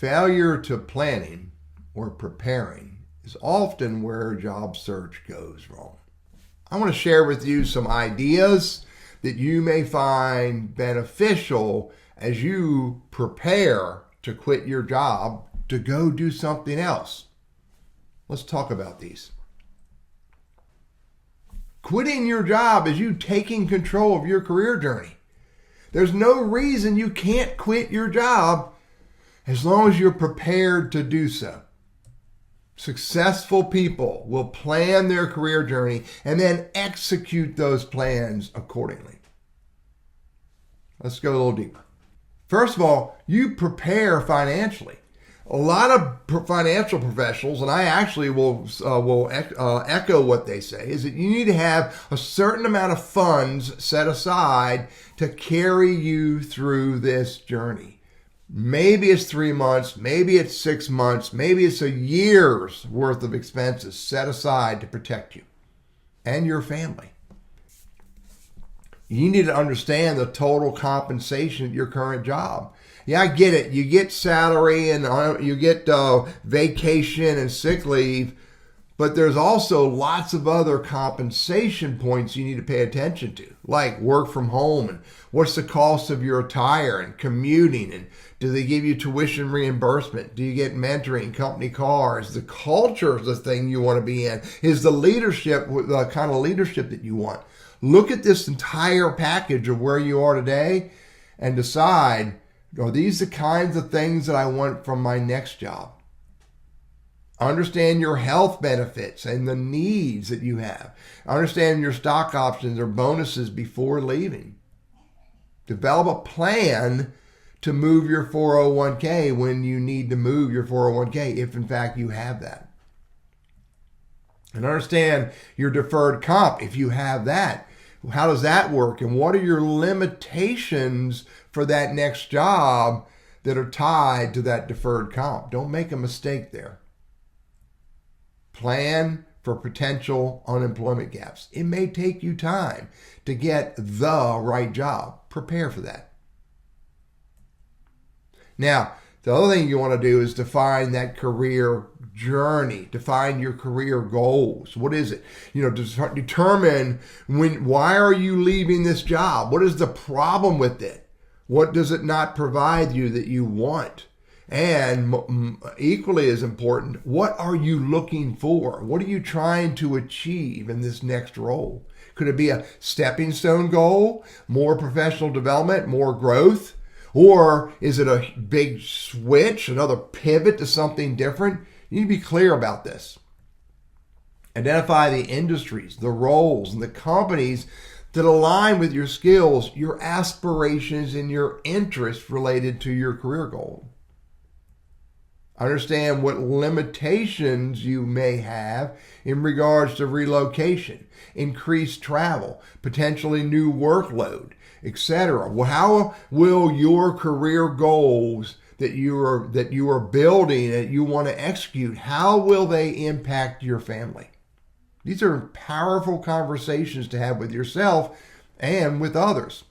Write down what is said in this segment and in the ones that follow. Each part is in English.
failure to planning or preparing is often where job search goes wrong. I want to share with you some ideas that you may find beneficial as you prepare to quit your job to go do something else. Let's talk about these. Quitting your job is you taking control of your career journey. There's no reason you can't quit your job as long as you're prepared to do so. Successful people will plan their career journey and then execute those plans accordingly. Let's go a little deeper. First of all, you prepare financially. A lot of financial professionals, and I actually will echo what they say, is that you need to have a certain amount of funds set aside to carry you through this journey. Maybe it's 3 months, maybe it's 6 months, maybe it's a year's worth of expenses set aside to protect you and your family. You need to understand the total compensation of your current job. Yeah, I get it. You get salary and you get vacation and sick leave, but there's also lots of other compensation points you need to pay attention to, like work from home and what's the cost of your attire and commuting, and do they give you tuition reimbursement? Do you get mentoring, company cars? The culture is the thing you want to be in. Is the leadership the kind of leadership that you want? Look at this entire package of where you are today and decide, are these the kinds of things that I want from my next job? Understand your health benefits and the needs that you have. Understand your stock options or bonuses before leaving. Develop a plan to move your 401k when you need to move your 401k, if in fact you have that. And understand your deferred comp, if you have that. How does that work? And what are your limitations for that next job that are tied to that deferred comp? Don't make a mistake there. Plan for potential unemployment gaps. It may take you time to get the right job. Prepare for that. Now, the other thing you want to do is define that career journey. Define your career goals. What is it? Determine why are you leaving this job? What is the problem with it? What does it not provide you that you want? And equally as important, what are you looking for? What are you trying to achieve in this next role? Could it be a stepping stone goal, more professional development, more growth? Or is it a big switch, another pivot to something different? You need to be clear about this. Identify the industries, the roles, and the companies that align with your skills, your aspirations, and your interests related to your career goal. Understand what limitations you may have in regards to relocation, increased travel, potentially new workload, etc. Well, how will your career goals that you are building, that you want to execute, how will they impact your family? These are powerful conversations to have with yourself and with others.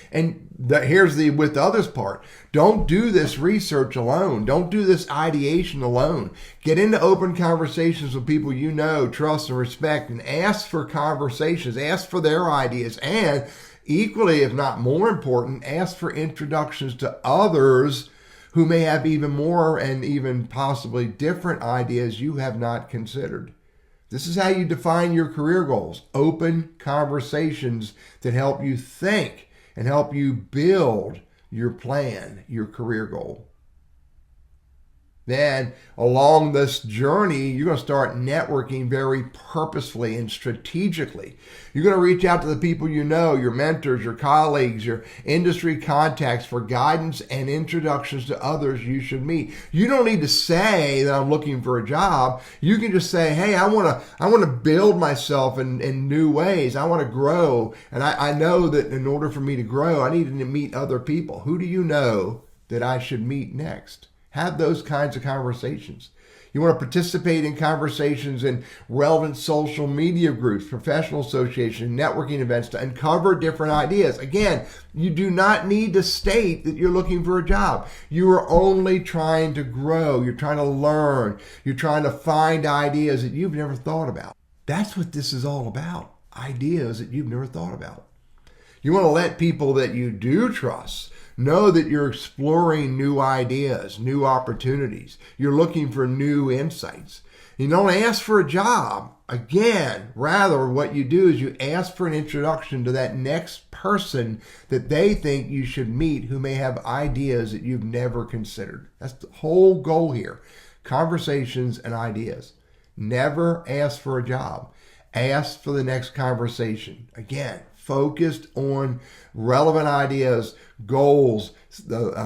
And here's the with others part. Don't do this research alone. Don't do this ideation alone. Get into open conversations with people you know, trust, and respect, and ask for conversations. Ask for their ideas. And equally, if not more important, ask for introductions to others who may have even more and even possibly different ideas you have not considered. This is how you define your career goals. Open conversations that help you think and help you build your plan, your career goal. Then along this journey, you're going to start networking very purposefully and strategically. You're going to reach out to the people you know, your mentors, your colleagues, your industry contacts for guidance and introductions to others you should meet. You don't need to say that I'm looking for a job. You can just say, hey, I want to build myself in new ways. I want to grow. And I know that in order for me to grow, I need to meet other people. Who do you know that I should meet next? Have those kinds of conversations. You want to participate in conversations in relevant social media groups, professional associations, networking events to uncover different ideas. Again, you do not need to state that you're looking for a job. You are only trying to grow. You're trying to learn. You're trying to find ideas that you've never thought about. That's what this is all about. Ideas that you've never thought about. You want to let people that you do trust know that you're exploring new ideas, new opportunities. You're looking for new insights. You don't ask for a job. Again, rather what you do is you ask for an introduction to that next person that they think you should meet who may have ideas that you've never considered. That's the whole goal here. Conversations and ideas. Never ask for a job. Ask for the next conversation. Again, focused on relevant ideas, goals,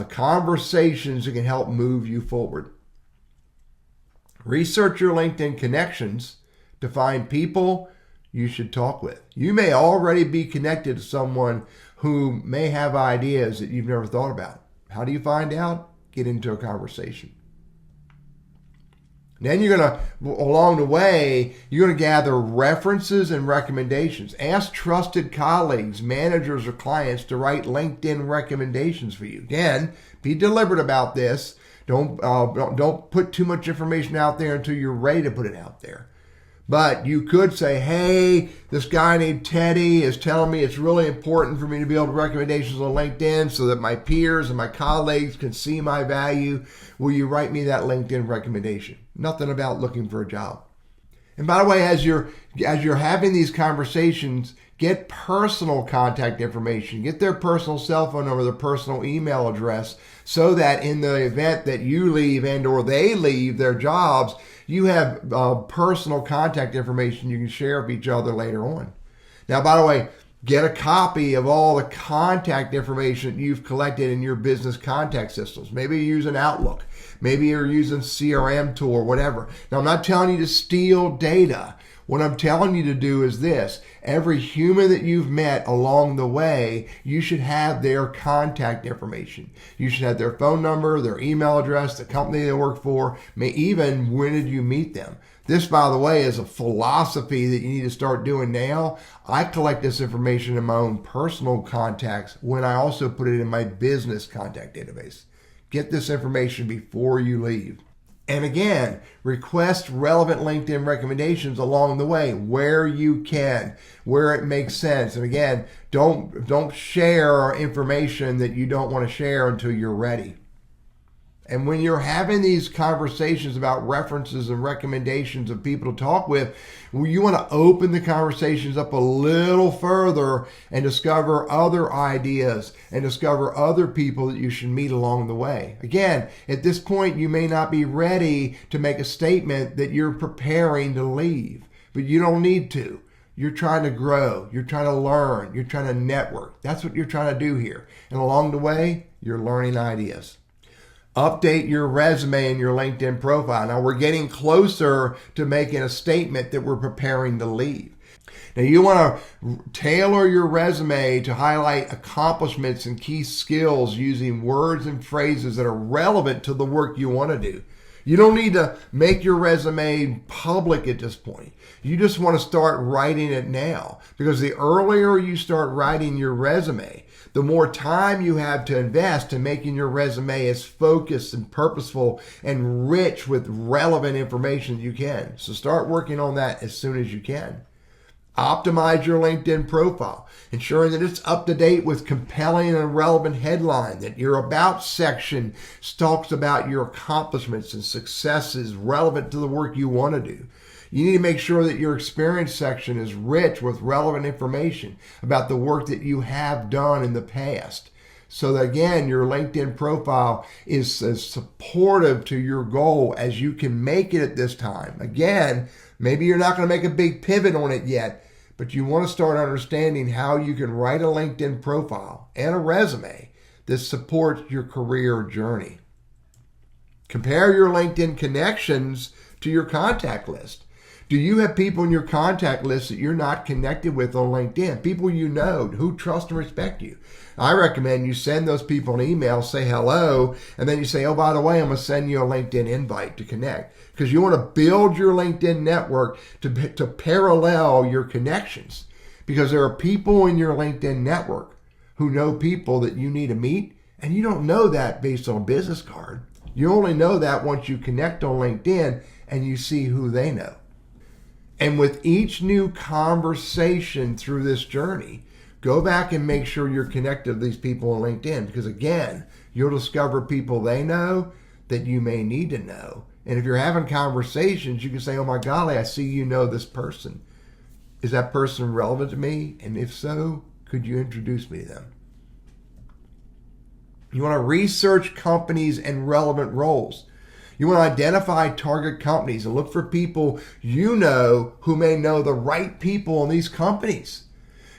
conversations that can help move you forward. Research your LinkedIn connections to find people you should talk with. You may already be connected to someone who may have ideas that you've never thought about. How do you find out? Get into a conversation. Then you're going to, along the way, you're going to gather references and recommendations. Ask trusted colleagues, managers, or clients to write LinkedIn recommendations for you. Again, be deliberate about this. Don't put too much information out there until you're ready to put it out there. But you could say, hey, this guy named Teddy is telling me it's really important for me to be able to recommendations on LinkedIn so that my peers and my colleagues can see my value. Will you write me that LinkedIn recommendation? Nothing about looking for a job. And by the way, as you're having these conversations, get personal contact information. Get their personal cell phone number, their personal email address, so that in the event that you leave and or they leave their jobs, you have personal contact information you can share with each other later on. Now, by the way, get a copy of all the contact information that you've collected in your business contact systems. Maybe you're using Outlook. Maybe you're using CRM tool or whatever. Now, I'm not telling you to steal data. What I'm telling you to do is this. Every human that you've met along the way, you should have their contact information. You should have their phone number, their email address, the company they work for, even when did you meet them. This, by the way, is a philosophy that you need to start doing now. I collect this information in my own personal contacts when I also put it in my business contact database. Get this information before you leave. And again, request relevant LinkedIn recommendations along the way where you can, where it makes sense. And again, don't share information that you don't want to share until you're ready. And when you're having these conversations about references and recommendations of people to talk with, you want to open the conversations up a little further and discover other ideas and discover other people that you should meet along the way. Again, at this point, you may not be ready to make a statement that you're preparing to leave, but you don't need to. You're trying to grow. You're trying to learn. You're trying to network. That's what you're trying to do here. And along the way, you're learning ideas. Update your resume and your LinkedIn profile. Now we're getting closer to making a statement that we're preparing to leave. Now you want to tailor your resume to highlight accomplishments and key skills using words and phrases that are relevant to the work you want to do. You don't need to make your resume public at this point. You just want to start writing it now, because the earlier you start writing your resume, the more time you have to invest in making your resume as focused and purposeful and rich with relevant information you can. So start working on that as soon as you can. Optimize your LinkedIn profile, ensuring that it's up to date with compelling and relevant headline, that your About section talks about your accomplishments and successes relevant to the work you want to do. You need to make sure that your experience section is rich with relevant information about the work that you have done in the past. So that, again, your LinkedIn profile is as supportive to your goal as you can make it at this time. Again, maybe you're not going to make a big pivot on it yet, but you want to start understanding how you can write a LinkedIn profile and a resume that supports your career journey. Compare your LinkedIn connections to your contact list. Do you have people in your contact list that you're not connected with on LinkedIn? People you know who trust and respect you. I recommend you send those people an email, say hello, and then you say, oh, by the way, I'm going to send you a LinkedIn invite to connect. Because you want to build your LinkedIn network to parallel your connections. Because there are people in your LinkedIn network who know people that you need to meet, and you don't know that based on a business card. You only know that once you connect on LinkedIn and you see who they know. And with each new conversation through this journey, go back and make sure you're connected to these people on LinkedIn, because again, you'll discover people they know that you may need to know. And if you're having conversations, you can say, oh my golly, I see you know this person. Is that person relevant to me? And if so, could you introduce me to them? You want to research companies and relevant roles. You want to identify target companies and look for people you know who may know the right people in these companies.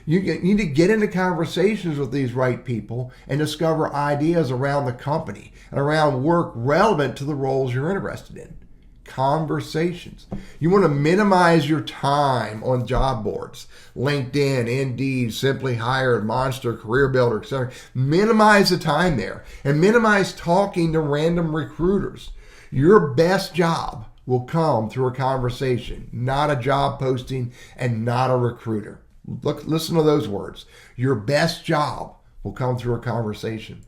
You need to get into conversations with these right people and discover ideas around the company and around work relevant to the roles you're interested in. Conversations. You want to minimize your time on job boards, LinkedIn, Indeed, Simply Hired, Monster, Career Builder, etc. Minimize the time there and minimize talking to random recruiters. Your best job will come through a conversation, not a job posting and not a recruiter. Listen to those words. Your best job will come through a conversation.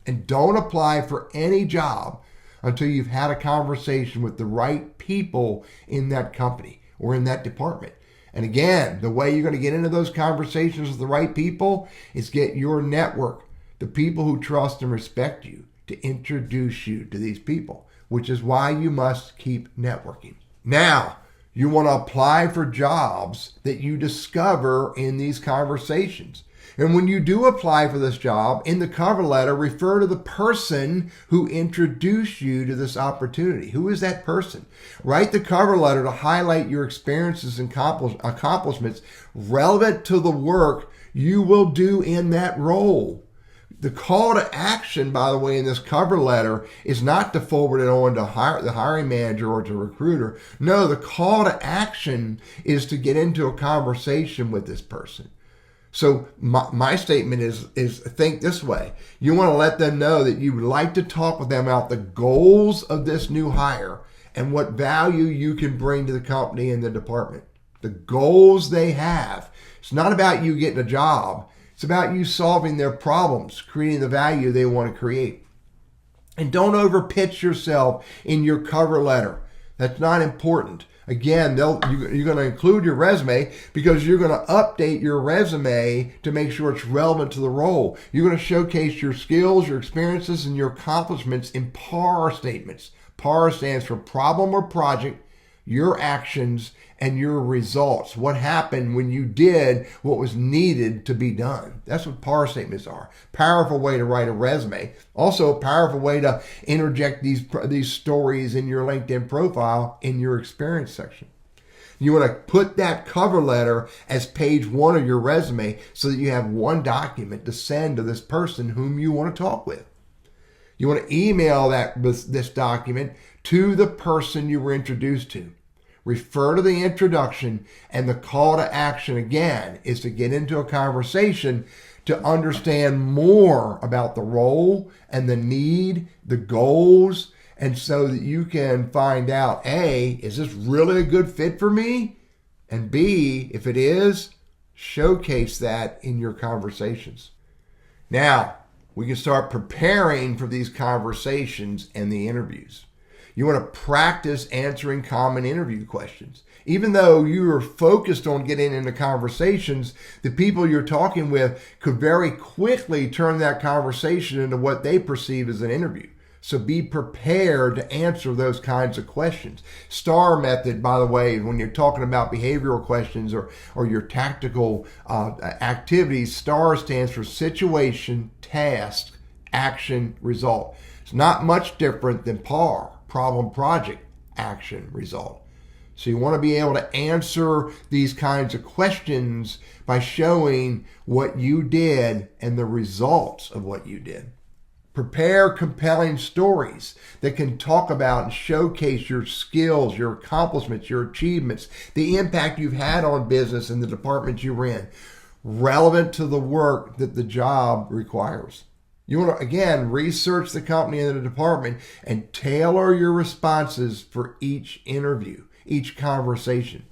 And don't apply for any job until you've had a conversation with the right people in that company or in that department. And again, the way you're going to get into those conversations with the right people is get your network, the people who trust and respect you, to introduce you to these people, which is why you must keep networking. Now, you want to apply for jobs that you discover in these conversations. And when you do apply for this job, in the cover letter, refer to the person who introduced you to this opportunity. Who is that person? Write the cover letter to highlight your experiences and accomplishments relevant to the work you will do in that role. The call to action, by the way, in this cover letter is not to forward it on to the hiring manager or to a recruiter. No, the call to action is to get into a conversation with this person. So my statement is think this way. You want to let them know that you would like to talk with them about the goals of this new hire and what value you can bring to the company and the department. The goals they have. It's not about you getting a job. It's about you solving their problems, creating the value they want to create. And don't overpitch yourself in your cover letter. That's not important. Again, you're going to include your resume because you're going to update your resume to make sure it's relevant to the role. You're going to showcase your skills, your experiences, and your accomplishments in PAR statements. PAR stands for problem or project, your actions, and your results. What happened when you did what was needed to be done. That's what PAR statements are. Powerful way to write a resume. Also a powerful way to interject these stories in your LinkedIn profile in your experience section. You want to put that cover letter as page 1 of your resume so that you have one document to send to this person whom you want to talk with. You want to email this document to the person you were introduced to. Refer to the introduction, and the call to action again is to get into a conversation to understand more about the role and the need, the goals, and so that you can find out, A, is this really a good fit for me? And B, if it is, showcase that in your conversations. Now, we can start preparing for these conversations and the interviews. You want to practice answering common interview questions. Even though you are focused on getting into conversations, the people you're talking with could very quickly turn that conversation into what they perceive as an interview. So be prepared to answer those kinds of questions. STAR method, by the way, when you're talking about behavioral questions or your tactical activities, STAR stands for situation, task, action, result. It's not much different than PAR. Problem, project, action, result. So you want to be able to answer these kinds of questions by showing what you did and the results of what you did. Prepare compelling stories that can talk about and showcase your skills, your accomplishments, your achievements, the impact you've had on business and the department you're in, relevant to the work that the job requires. You want to, again, research the company and the department and tailor your responses for each interview, each conversation.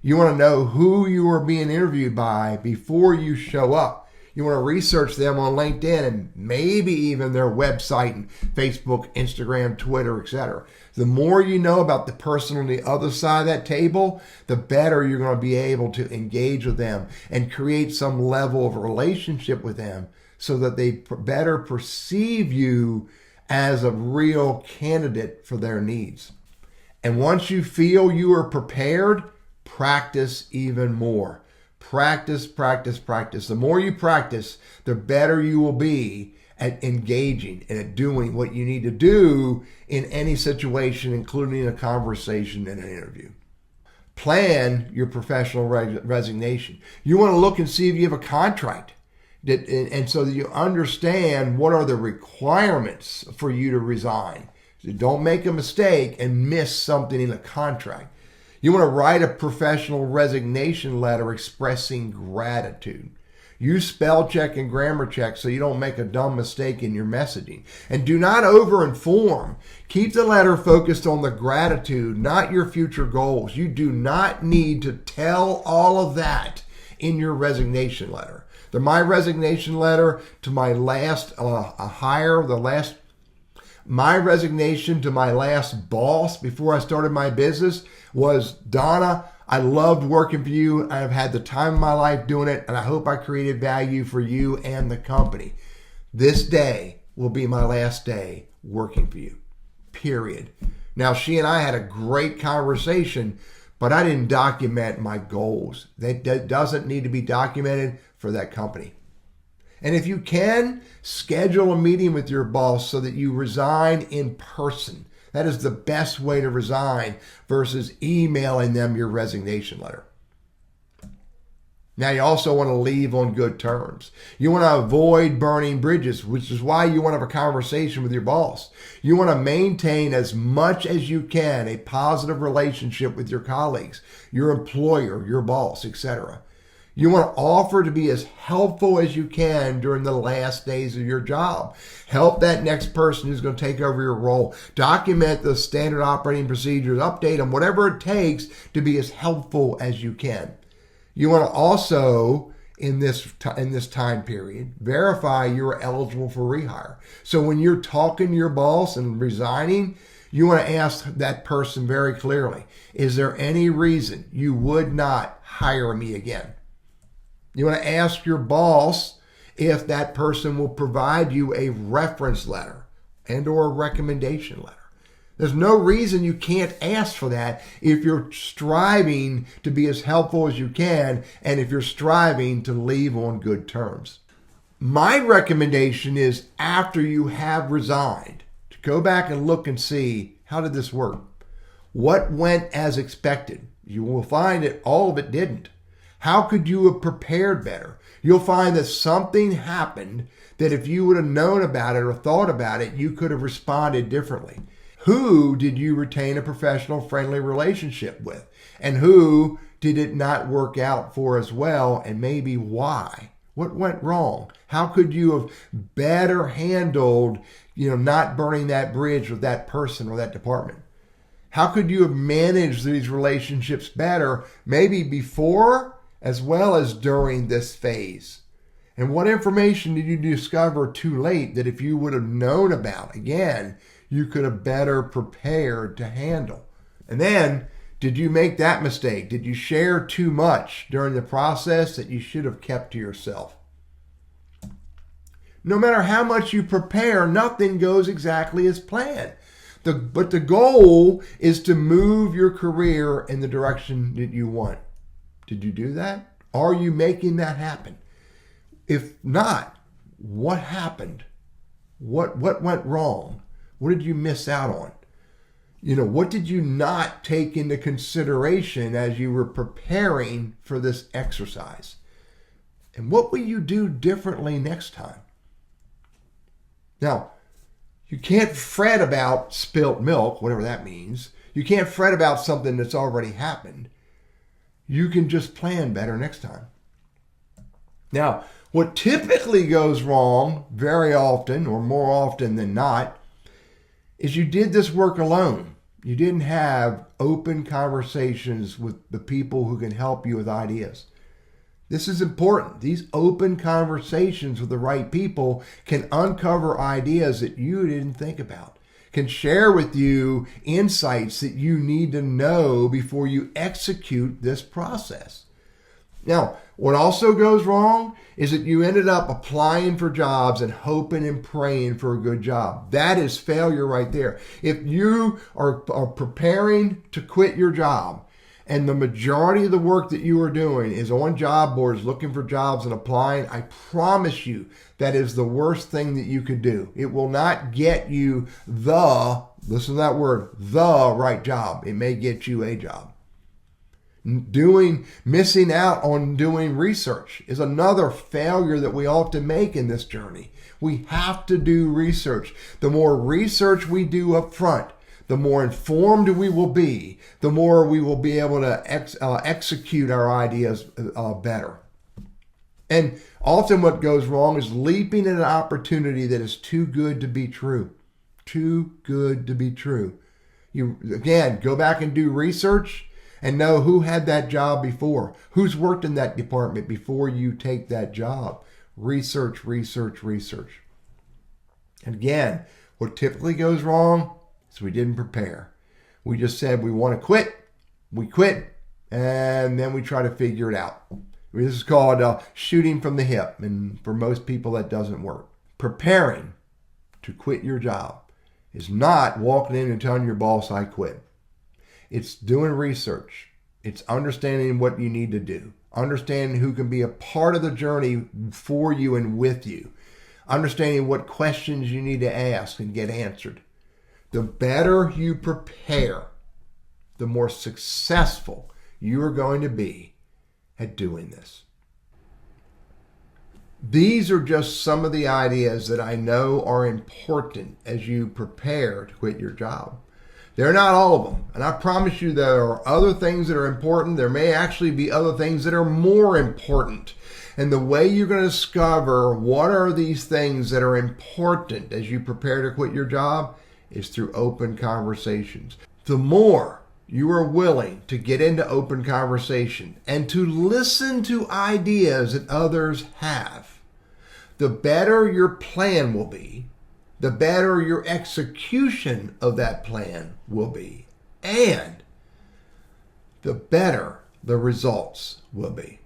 You want to know who you are being interviewed by before you show up. You want to research them on LinkedIn and maybe even their website and Facebook, Instagram, Twitter, etc. The more you know about the person on the other side of that table, the better you're going to be able to engage with them and create some level of relationship with them so that they better perceive you as a real candidate for their needs. And once you feel you are prepared, practice even more. Practice, practice, practice. The more you practice, the better you will be at engaging and at doing what you need to do in any situation, including a conversation and an interview. Plan your professional resignation. You want to look and see if you have a contract, and so that you understand what are the requirements for you to resign. So don't make a mistake and miss something in a contract. You want to write a professional resignation letter expressing gratitude. Use spell check and grammar check so you don't make a dumb mistake in your messaging. And do not over-inform. Keep the letter focused on the gratitude, not your future goals. You do not need to tell all of that in your resignation letter. My resignation letter to my last my resignation to my last boss before I started my business was, Donna, I loved working for you. I've had the time of my life doing it, and I hope I created value for you and the company. This day will be my last day working for you, period. Now, she and I had a great conversation, but I didn't document my goals. That doesn't need to be documented for that company. And if you can, schedule a meeting with your boss so that you resign in person. That is the best way to resign versus emailing them your resignation letter. Now, you also want to leave on good terms. You want to avoid burning bridges, which is why you want to have a conversation with your boss. You want to maintain as much as you can a positive relationship with your colleagues, your employer, your boss, etc. You want to offer to be as helpful as you can during the last days of your job. Help that next person who's going to take over your role. Document the standard operating procedures, update them, whatever it takes to be as helpful as you can. You want to also, in this time period, verify you are eligible for rehire. So when you're talking to your boss and resigning, you want to ask that person very clearly, is there any reason you would not hire me again? You want to ask your boss if that person will provide you a reference letter and or a recommendation letter. There's no reason you can't ask for that if you're striving to be as helpful as you can and if you're striving to leave on good terms. My recommendation is, after you have resigned, to go back and look and see, how did this work? What went as expected? You will find that all of it didn't. How could you have prepared better? You'll find that something happened that if you would have known about it or thought about it, you could have responded differently. Who did you retain a professional, friendly relationship with? And who did it not work out for as well? And maybe why? What went wrong? How could you have better handled, not burning that bridge with that person or that department? How could you have managed these relationships better, maybe before as well as during this phase? And what information did you discover too late that if you would have known about, again, you could have better prepared to handle? And then, did you make that mistake? Did you share too much during the process that you should have kept to yourself? No matter how much you prepare, nothing goes exactly as planned. But the goal is to move your career in the direction that you want. Did you do that? Are you making that happen? If not, what happened? What went wrong? What did you miss out on? What did you not take into consideration as you were preparing for this exercise? And what will you do differently next time? Now, You can't fret about spilt milk, whatever that means. You can't fret about something that's already happened. You can just plan better next time. Now, what typically goes wrong very often, or more often than not, is you did this work alone. You didn't have open conversations with the people who can help you with ideas. This is important. These open conversations with the right people can uncover ideas that you didn't think about, can share with you insights that you need to know before you execute this process. Now, what also goes wrong is that you ended up applying for jobs and hoping and praying for a good job. That is failure right there. If you are preparing to quit your job and the majority of the work that you are doing is on job boards looking for jobs and applying, I promise you that is the worst thing that you could do. It will not get you listen to that word, the right job. It may get you a job. Missing out on doing research is another failure that we often make in this journey. We have to do research. The more research we do up front, the more informed we will be, the more we will be able to execute our ideas better. And often what goes wrong is leaping at an opportunity that is too good to be true. Too good to be true. You, again, go back and do research and know who had that job before, who's worked in that department before you take that job. Research, research, research. And again, what typically goes wrong is we didn't prepare. We just said we want to quit, we quit, and then we try to figure it out. This is called shooting from the hip, and for most people that doesn't work. Preparing to quit your job is not walking in and telling your boss, I quit. It's doing research. It's understanding what you need to do. Understanding who can be a part of the journey for you and with you. Understanding what questions you need to ask and get answered. The better you prepare, the more successful you are going to be at doing this. These are just some of the ideas that I know are important as you prepare to quit your job. They're not all of them. And I promise you there are other things that are important. There may actually be other things that are more important. And the way you're going to discover what are these things that are important as you prepare to quit your job is through open conversations. The more you are willing to get into open conversation and to listen to ideas that others have, the better your plan will be, the better your execution of that plan will be, and the better the results will be.